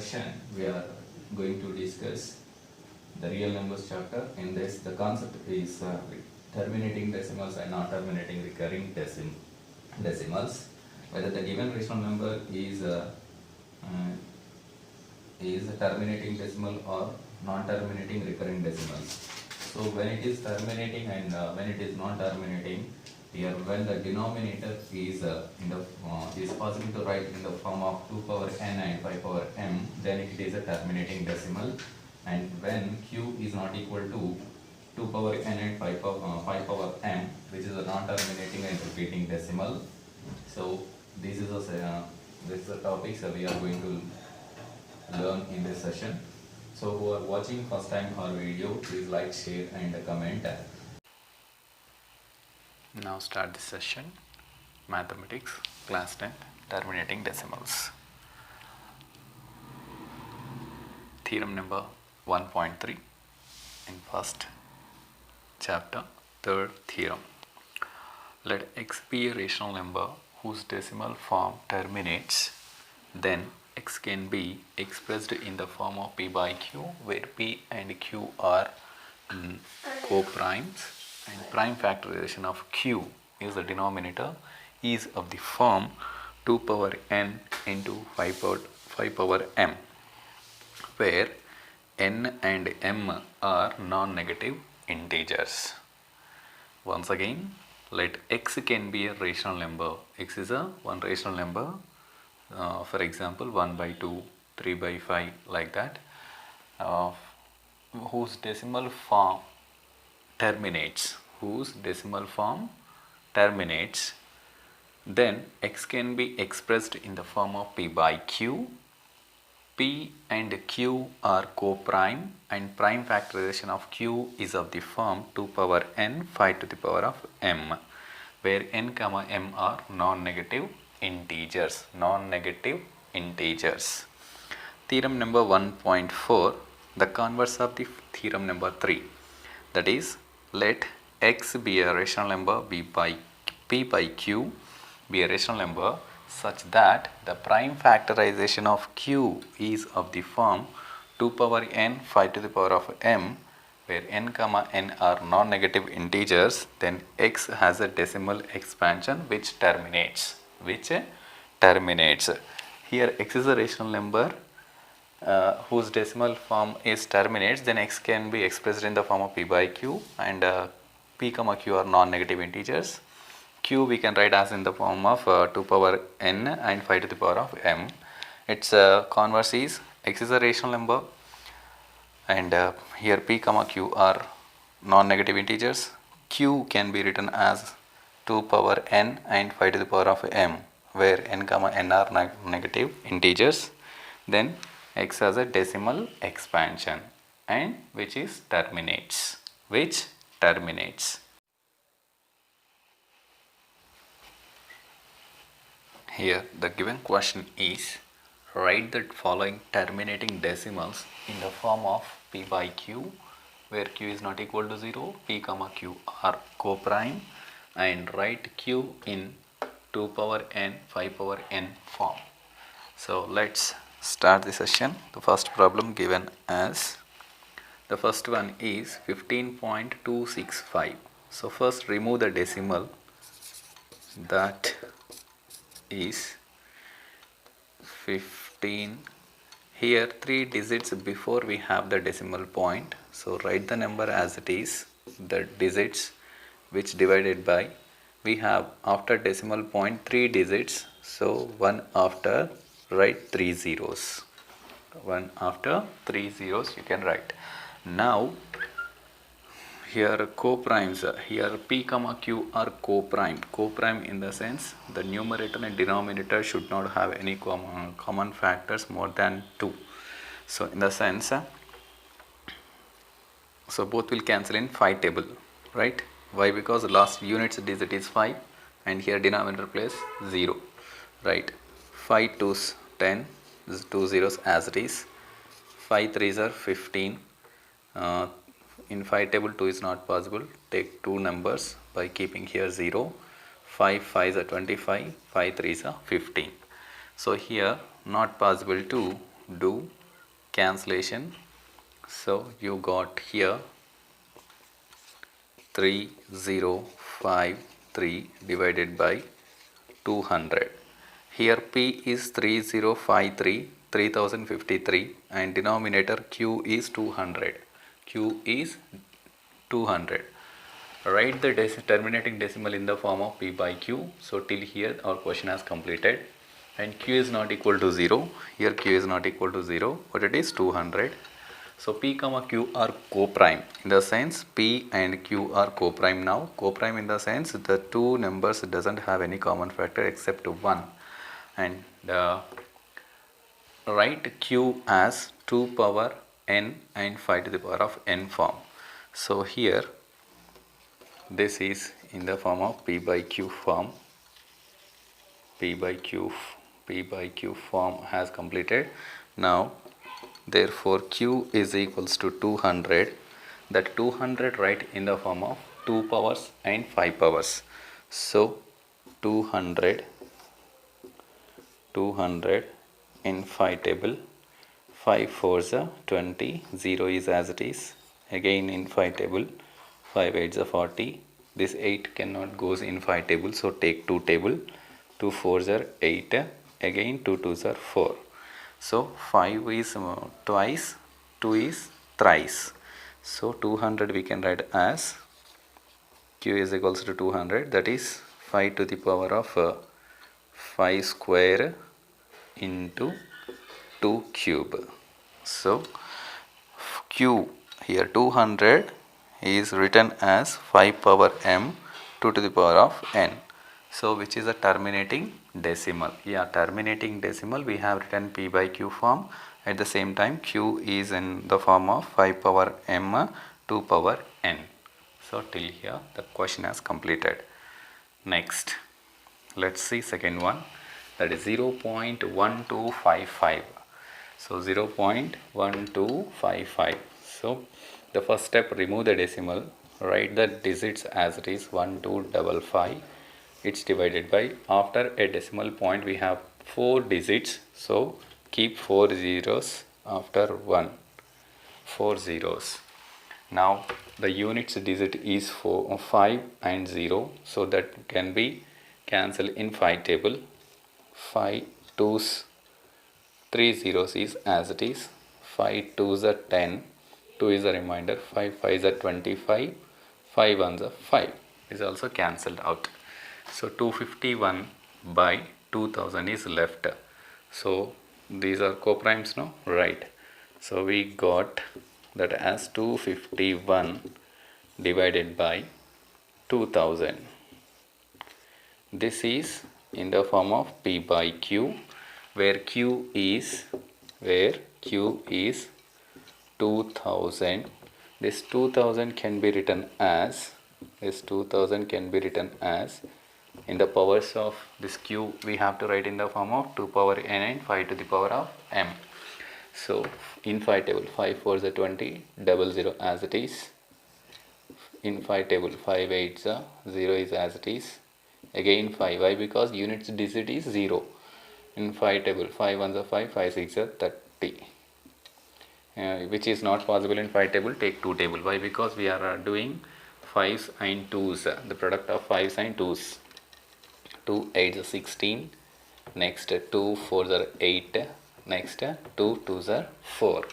session we are going to discuss the real numbers chapter. In this, the concept is terminating decimals and non terminating recurring decimals. Whether the given rational number is a terminating decimal or non terminating recurring decimals. So when it is terminating and when it is non terminating, here when the denominator is is possible to write in the form of 2 power n and 5 power m, then it is a terminating decimal. And when q is not equal to 2 power n and 5 power m, which is a non terminating and repeating decimal. So this is a topic we are going to learn in this session. So who are watching first time our video, please like, share and comment. Now start this session, Mathematics, Class 10, Terminating Decimals. Theorem number 1.3 in first chapter, third theorem. Let x be a rational number whose decimal form terminates, then x can be expressed in the form of p by q, where p and q are co-primes, and prime factorization of q is the denominator is of the form 2 power n into 5 power m, where n and m are non-negative integers. Once again, let x can be a rational number. X is one rational number, for example 1 by 2, 3 by 5, like that, whose decimal form terminates, then x can be expressed in the form of p by q. P and q are co-prime, and prime factorization of q is of the form 2 power n 5 to the power of m, where n comma m are non-negative integers. Theorem number 1.4, the converse of the theorem number 3, that is, let x be a rational number, p by q be a rational number such that the prime factorization of q is of the form 2 power n 5 to the power of m, where n comma n are non-negative integers. Then x has a decimal expansion which terminates. Here x is a rational number whose decimal form is terminates, then x can be expressed in the form of p by q, and p comma q are non-negative integers. Q we can write as in the form of 2 power n and 5 to the power of m. Its converse is x is a rational number, and here p comma q are non-negative integers. Q can be written as 2 power n and 5 to the power of m, where n comma n are negative integers. Then x has a decimal expansion, and which terminates. Here the given question is, write the following terminating decimals in the form of p by q, where q is not equal to 0, p comma q are co-prime, and write q in 2 power n 5 power n form. So let's start the session. The first problem given as, the first one is 15.265. So first remove the decimal, that is 15. Here 3 digits before we have the decimal point, so write the number as it is, the digits which divided by, we have after decimal point 3 digits, so 1 after, write 3 zeros. 1 after 3 zeros you can write. Now here co-primes, here p comma q are co-prime in the sense the numerator and denominator should not have any common factors more than 2. So in the sense, so both will cancel in 5 table, right? Why? Because the last units digit is 5 and here denominator place 0, right? 5 2s 10, 2 zeros as it is, 5 3s are 15. In 5 table 2 is not possible, take 2 numbers by keeping here 0, 5 5s are 25, 5 3s are 15. So here not possible to do cancellation. So you got here 3053 divided by 200. Here P is 3053, 3053, and denominator Q is 200. Q is 200. Write the terminating decimal in the form of P by Q. So till here our question has completed, and Q is not equal to 0. Here Q is not equal to 0, but it is 200. So P comma Q are co-prime, in the sense P and Q are co-prime now. Co-prime in the sense the two numbers doesn't have any common factor except 1, and write Q as 2 power n and 5 to the power of n form. So here this is in the form of P by Q form. P by Q form has completed. Now therefore Q is equals to 200. That 200 write in the form of 2 powers and 5 powers. So 200 in 5 table. 5 4s are 20, 0 is as it is. Again in 5 table, 5 8s are 40. This 8 cannot goes in 5 table, so take 2 table. 2 4s are 8. Again 2 2s are 4. So 5 is twice, 2 is thrice. So 200 we can write as Q is equals to 200, that is 5 to the power of 5 square into 2 cube. So Q here 200 is written as 5 power m 2 to the power of n. So which is a terminating decimal. Yeah, terminating decimal we have written P by Q form. At the same time Q is in the form of 5 power m 2 power n. So till here the question has completed. Next, let's see second one, that is 0.1255. So 0.1255. So the first step, remove the decimal, write the digits as it is 1255. It's divided by, after a decimal point we have 4 digits, so keep 4 zeros after 1, 4 zeros. Now the units digit is 5 and 0, so that can be cancelled in 5 table. 5 2s, 3 zeros is as it is. 5 2s are 10, 2 is a remainder, 5 5s are 25, 5 1s are 5 is also cancelled out. So 251 by 2000 is left. So these are co-primes, no? Right. So we got that as 251 divided by 2000. This is in the form of P by Q, where Q is 2000. This 2000 can be written as in the powers of this Q we have to write in the form of 2 power n and 5 to the power of m. So in 5 table 5 4s are 20, 00 as it is. In 5 table 5 8s are 0 is as it is. Again 5, why? Because units digit is 0. In 5 table 5 1s are 5, 5 6 are 30. Which is not possible in 5 table, take 2 table. Why? Because we are doing 5s and 2s, the product of 5s and 2s. 2 8s are 16, next 2 4s are 8, next 2 2s are 4.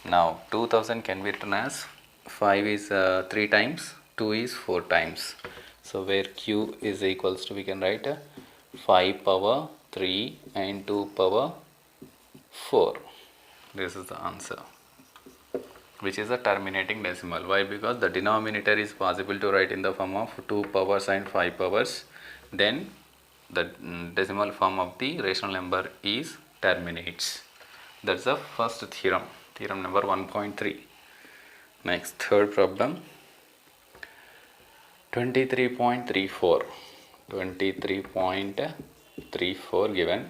Now 2000 can be written as 5 is 3 times, 2 is 4 times. So where Q is equals to, we can write 5 power 3 and 2 power 4. This is the answer, which is a terminating decimal. Why? Because the denominator is possible to write in the form of 2 powers and 5 powers. Then the decimal form of the rational number is terminates. That's the first theorem, theorem number 1.3. Next, third problem, 23.34. 23.34 given.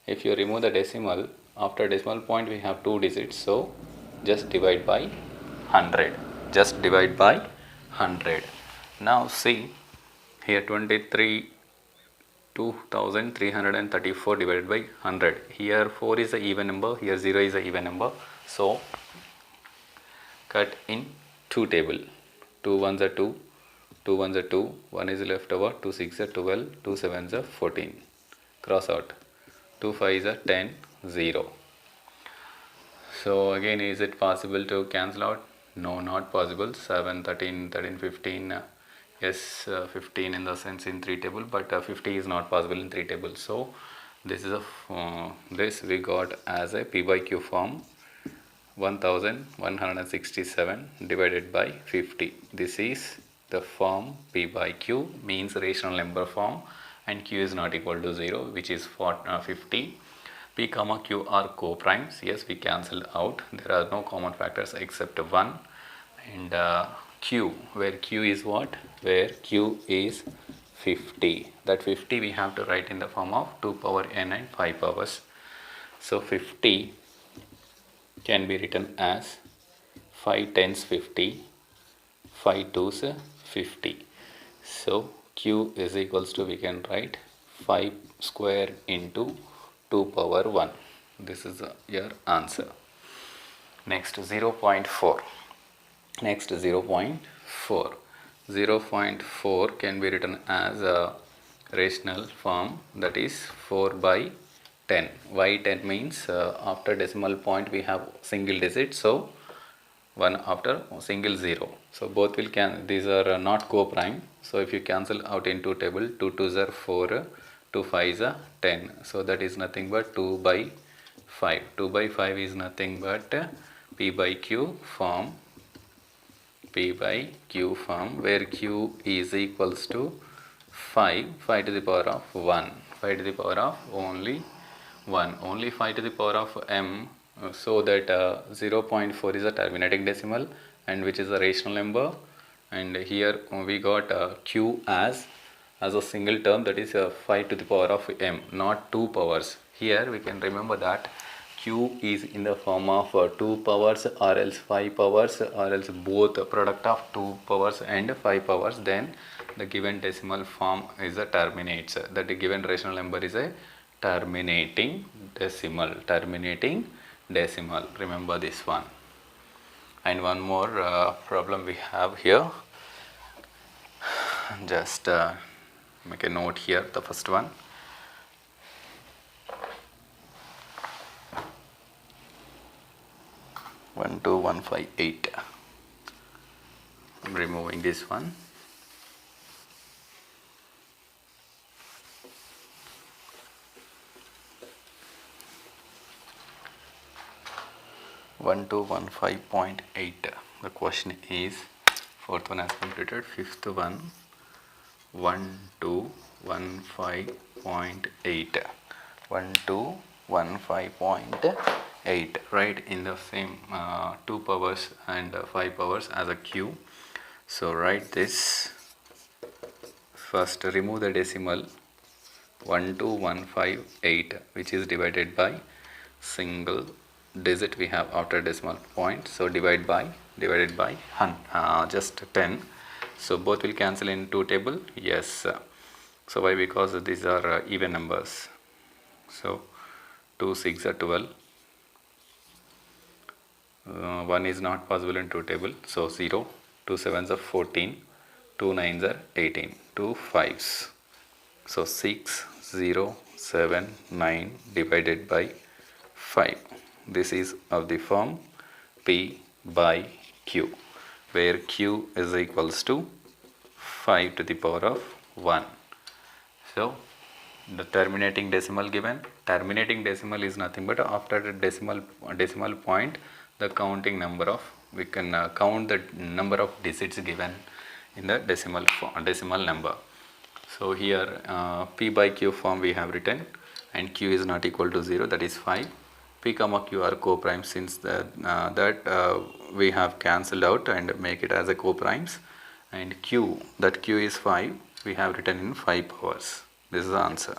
If you remove the decimal, after decimal point we have 2 digits, so just divide by 100. Just divide by 100. Now see here, 2334 divided by 100. Here 4 is a even number, here 0 is a even number. So cut in 2 table. 2 ones are 2, 2 ones are 2, 1 is left over, 2 6 are 12, 2 7s are 14. Cross out. 2 5s are 10, 0. So again, is it possible to cancel out? No, not possible. 7, 13, 13, 15. Yes, 15 in the sense in 3 table, but 50 is not possible in 3 tables. So this is this we got as a P by Q form, 1167 divided by 50. This is the form P by Q, means rational number form, and Q is not equal to 0, which is 50. P comma Q are co-primes. Yes, we cancel out. There are no common factors except 1. And Q, where Q is what? Where Q is 50. That 50 we have to write in the form of 2 power n and 5 powers. So 50 can be written as 5 tens 50, 5 twos 50. So Q is equals to, we can write 5 square into 2 power 1. This is your answer. Next 0.4. Next 0.4. 0.4 can be written as a rational form, that is 4 by 10. Why 10 means after decimal point we have single digit, so 1 after single 0. So both will these are not co-prime. So if you cancel out in 2 table, 2 2s are 4, 2 5s are 10. So that is nothing but 2 by 5. 2 by 5 is nothing but P by Q form. P by Q form, where Q is equals to 5 to the power of 1. 5 to the power of only 1. Only 5 to the power of m, so that 0.4 is a terminating decimal, and which is a rational number. And here we got Q as a single term, that is 5 to the power of m, not 2 powers. Here we can remember that Q is in the form of 2 powers or else 5 powers or else both product of 2 powers and 5 powers. Then the given decimal form is a terminates. That the given rational number is a terminating decimal. Terminating decimal. Remember this one. And one more problem we have here. Just make a note here. The first one. 12158. I'm removing this one. One two one 5.8. The question is, fourth one has completed. Fifth one 1215.8. 1215.8. Write in the same 2 powers and 5 powers as a Q. So write this. First remove the decimal 12158, which is divided by single digit we have after decimal point. So divided by just 10. So both will cancel in 2 table. Yes. So why? Because these are even numbers. So 2 6 are 12. 1 is not possible in 2 table. So 0. 2 7s are 14. 2 9s are 18. 2 5s. So 6 0 7 9 divided by 5. This is of the form P by Q, where Q is equals to 5 to the power of 1. So the terminating decimal given. Terminating decimal is nothing but after the decimal point, the counting number of, we can count the number of digits given in the decimal number. So here P by Q form we have written, and Q is not equal to 0, that is 5. P comma Q are co-primes, since that we have cancelled out and make it as a co-primes. And Q, that Q is 5, we have written in 5 powers. This is the answer.